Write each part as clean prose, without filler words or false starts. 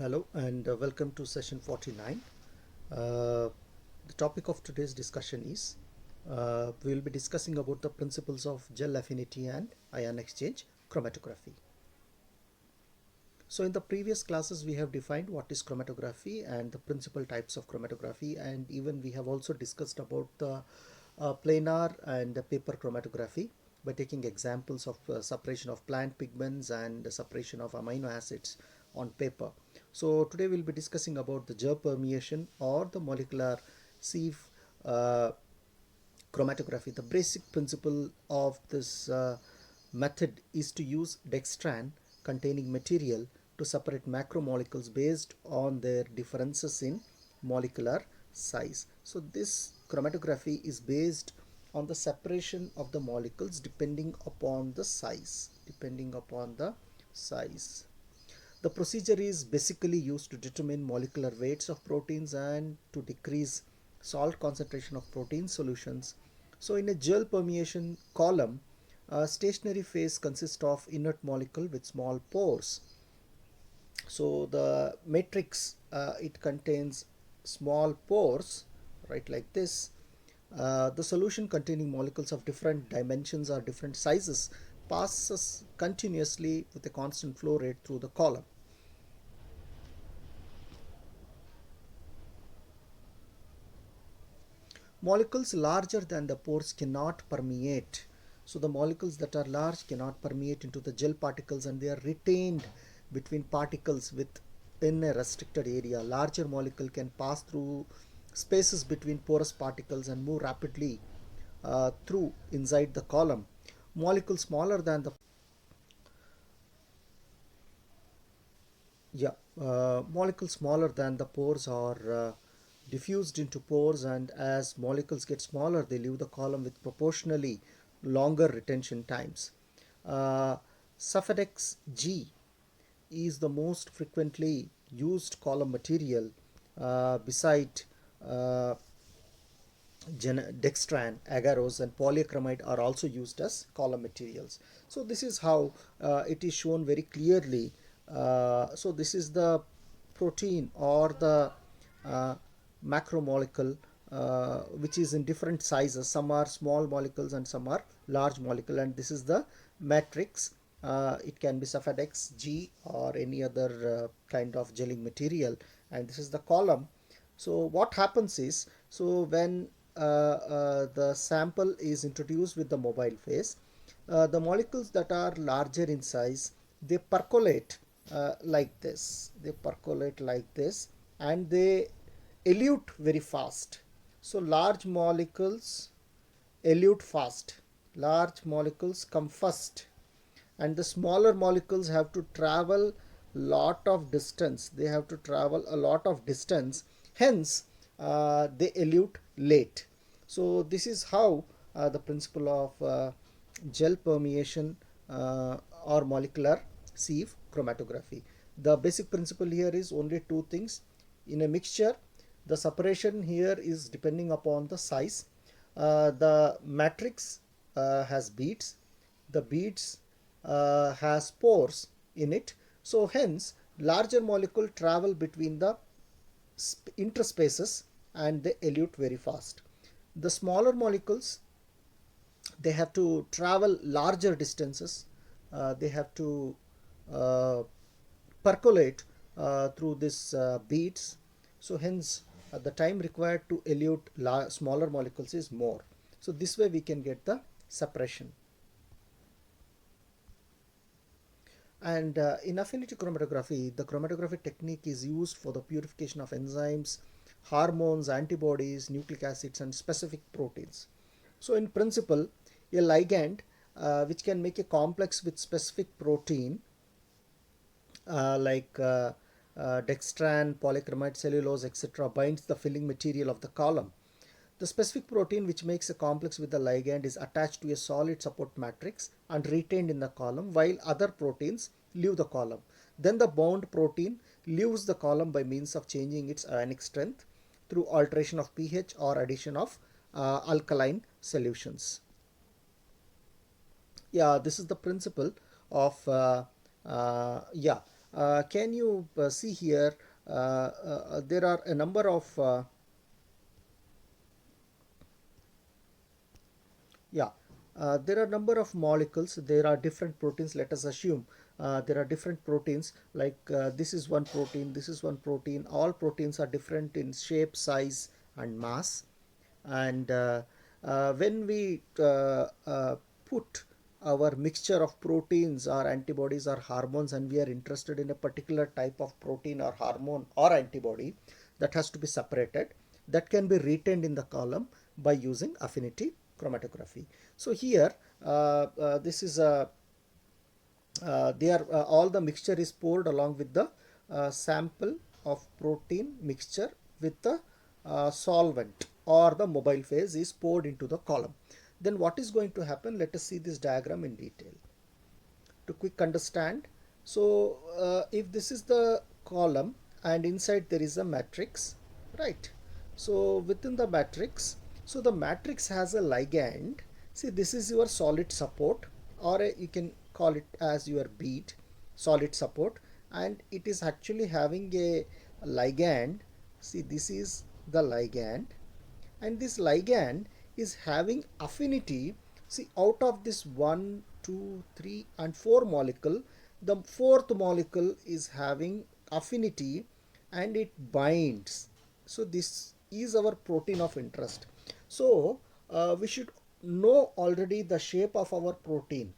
Hello and welcome to session 49. Uh, the topic of today's discussion is we will be discussing about the principles of gel affinity and ion exchange chromatography. So in the previous classes we have defined what is chromatography and the principal types of chromatography, and even we have also discussed about the planar and the paper chromatography by taking examples of separation of plant pigments and the separation of amino acids on paper. So today we'll be discussing about the Ger permeation or the molecular sieve chromatography. The basic principle of this method is to use dextran containing material to separate macromolecules based on their differences in molecular size. So this chromatography is based on the separation of the molecules depending upon the size. The procedure is basically used to determine molecular weights of proteins and to decrease salt concentration of protein solutions. So in a gel permeation column, a stationary phase consists of inert molecule with small pores. So the matrix, it contains small pores, right, like this. The solution containing molecules of different dimensions or different sizes passes continuously with a constant flow rate through the column. Molecules larger than the pores cannot permeate. So the molecules that are large cannot permeate into the gel particles, and they are retained between particles within a restricted area. Larger molecule can pass through spaces between porous particles and move rapidly through inside the column. Molecules smaller than the Yeah, molecules smaller than the pores are diffused into pores, and as molecules get smaller, they leave the column with proportionally longer retention times. Uh, Suffix G is the most frequently used column material beside uh, dextran, agarose, and polyacromide are also used as column materials. So this is how it is shown very clearly. So this is the protein or the uh, macromolecule, which is in different sizes. Some are small molecules and some are large molecule, and this is the matrix. It can be suffix G or any other kind of gelling material, and this is the column. So what happens is, so when the sample is introduced with the mobile phase, the molecules that are larger in size, they percolate like this, and they elute very fast. So large molecules elute fast. Large molecules come first, and the smaller molecules have to travel lot of distance. They have to travel a lot of distance. Hence, they elute late. So this is how the principle of gel permeation or molecular sieve chromatography. The basic principle here is only two things. In a mixture, the separation here is depending upon the size. The matrix has beads. The beads has pores in it. So hence, larger molecule travel between the interspaces and they elute very fast. The smaller molecules, they have to travel larger distances. They have to uh, percolate through these beads. So hence, the time required to elute smaller molecules is more. So this way we can get the separation. And in affinity chromatography, the chromatography technique is used for the purification of enzymes, hormones, antibodies, nucleic acids, and specific proteins. So in principle, a ligand which can make a complex with specific protein like dextran, polyacromide, cellulose, etc., binds the filling material of the column. The specific protein which makes a complex with the ligand is attached to a solid support matrix and retained in the column, while other proteins leave the column. Then the bound protein leaves the column by means of changing its ionic strength through alteration of pH or addition of alkaline solutions. Yeah, this is the principle of Can you see here, there are a number of yeah, there are number of molecules. There are different proteins. Let us assume there are different proteins. Like this is one protein. This is one protein. All proteins are different in shape, size, and mass. And when we put our mixture of proteins or antibodies or hormones, and we are interested in a particular type of protein or hormone or antibody, that has to be separated. That can be retained in the column by using affinity chromatography. So here, this is a all the mixture is poured along with the sample of protein mixture with the solvent, or the mobile phase is poured into the column. Then what is going to happen? Let us see this diagram in detail to quick understand. So if this is the column and inside there is a matrix, right? So within the matrix, so the matrix has a ligand. See, this is your solid support, or you can call it as your bead, solid support, and it is actually having a ligand. See, this is the ligand, and this ligand is having affinity. See, out of this 1, 2, 3, and 4 molecule, the fourth molecule is having affinity and it binds. So this is our protein of interest. So we should know already the shape of our protein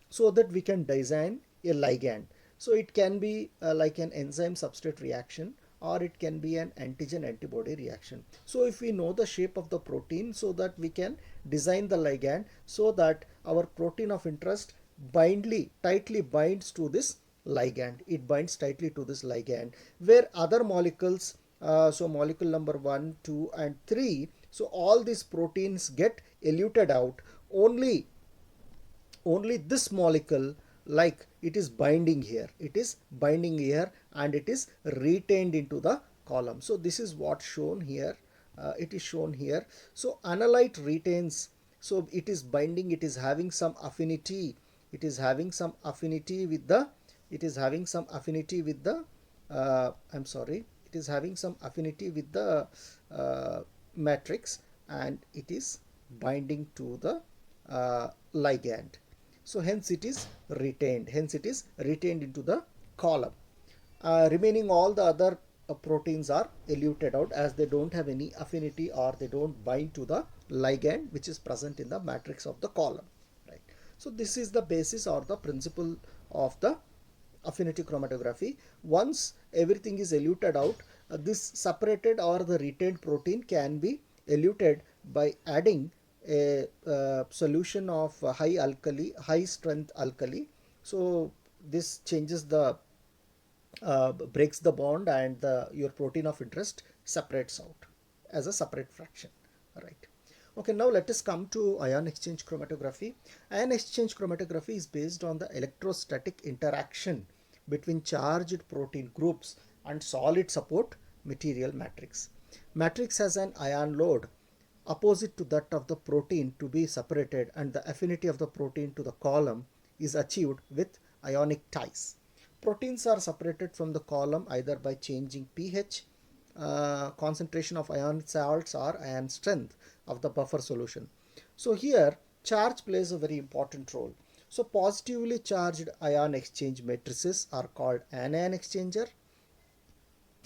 so that we can design a ligand. So it can be like an enzyme substrate reaction, or it can be an antigen antibody reaction. So if we know the shape of the protein, so that we can design the ligand so that our protein of interest tightly binds to this ligand. It binds tightly to this ligand, where other molecules, so molecule number 1, 2, and 3, so all these proteins get eluted out. Only this molecule, like, it is binding here, and it is retained into the column. So this is what shown here. It is shown here. So analyte retains, so it is binding, it is having some affinity, it is having some affinity with the it is having some affinity with the I'm sorry, it is having some affinity with the matrix, and it is binding to the ligand. So hence it is retained into the column. Remaining all the other proteins are eluted out, as they don't have any affinity, or they don't bind to the ligand which is present in the matrix of the column, right? So this is the basis or the principle of the affinity chromatography. Once everything is eluted out, this separated or the retained protein can be eluted by adding a solution of high strength alkali. So this changes the breaks the bond, and your protein of interest separates out as a separate fraction, right? Okay, now let us come to ion exchange chromatography. Ion exchange chromatography is based on the electrostatic interaction between charged protein groups and solid support material matrix. Matrix has an ion load opposite to that of the protein to be separated, and the affinity of the protein to the column is achieved with ionic ties. Proteins are separated from the column either by changing pH, concentration of ion salts, or ion strength of the buffer solution. So here charge plays a very important role. So positively charged ion exchange matrices are called anion exchange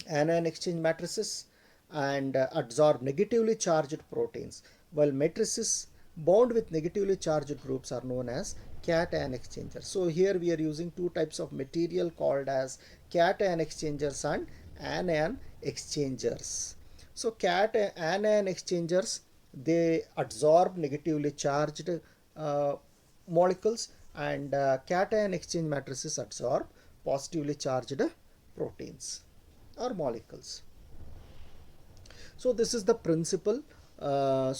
matrices, and adsorb negatively charged proteins, while matrices bound with negatively charged groups are known as cation exchangers. So here we are using two types of material called as cation exchangers and anion exchangers. So anion exchangers, they adsorb negatively charged molecules, and cation exchange matrices adsorb positively charged proteins or molecules. So this is the principle. I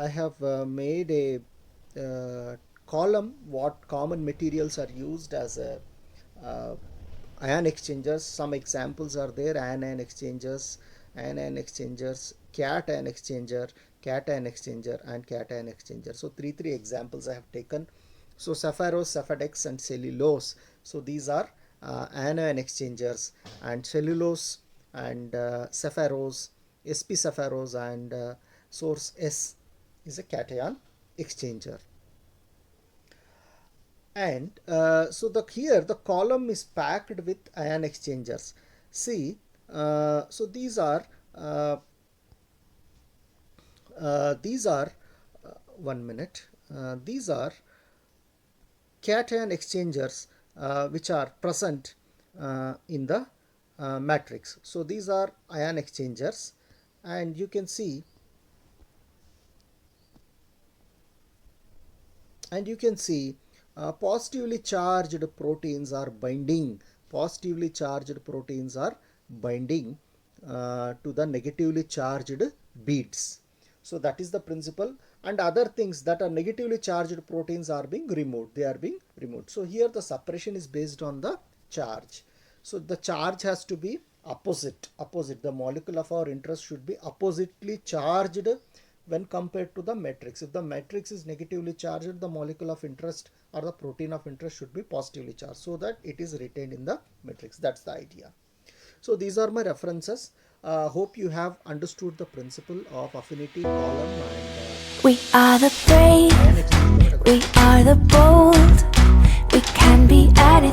have made a column what common materials are used as a uh, ion exchangers. Some examples are there: anion exchangers, cation exchanger, and cation exchanger. So three examples I have taken. So sappharose, saphadex and cellulose. So these are anion exchangers, and cellulose and sappharose, sp sappharose and source S is a cation exchanger. And so here the column is packed with ion exchangers. See, so these are one minute. These are cation exchangers which are present in the matrix. So these are ion exchangers, and you can see positively charged proteins are binding. Positively charged proteins are binding to the negatively charged beads. So that is the principle, and other things that are negatively charged proteins are being removed. They are being removed. So here the suppression is based on the charge. So the charge has to be opposite. The molecule of our interest should be oppositely charged when compared to the matrix. If the matrix is negatively charged, the molecule of interest or the protein of interest should be positively charged, so that it is retained in the matrix. That's the idea. So these are my references. Hope you have understood the principle of affinity, column, and we are the brave, we are the bold, we can be added.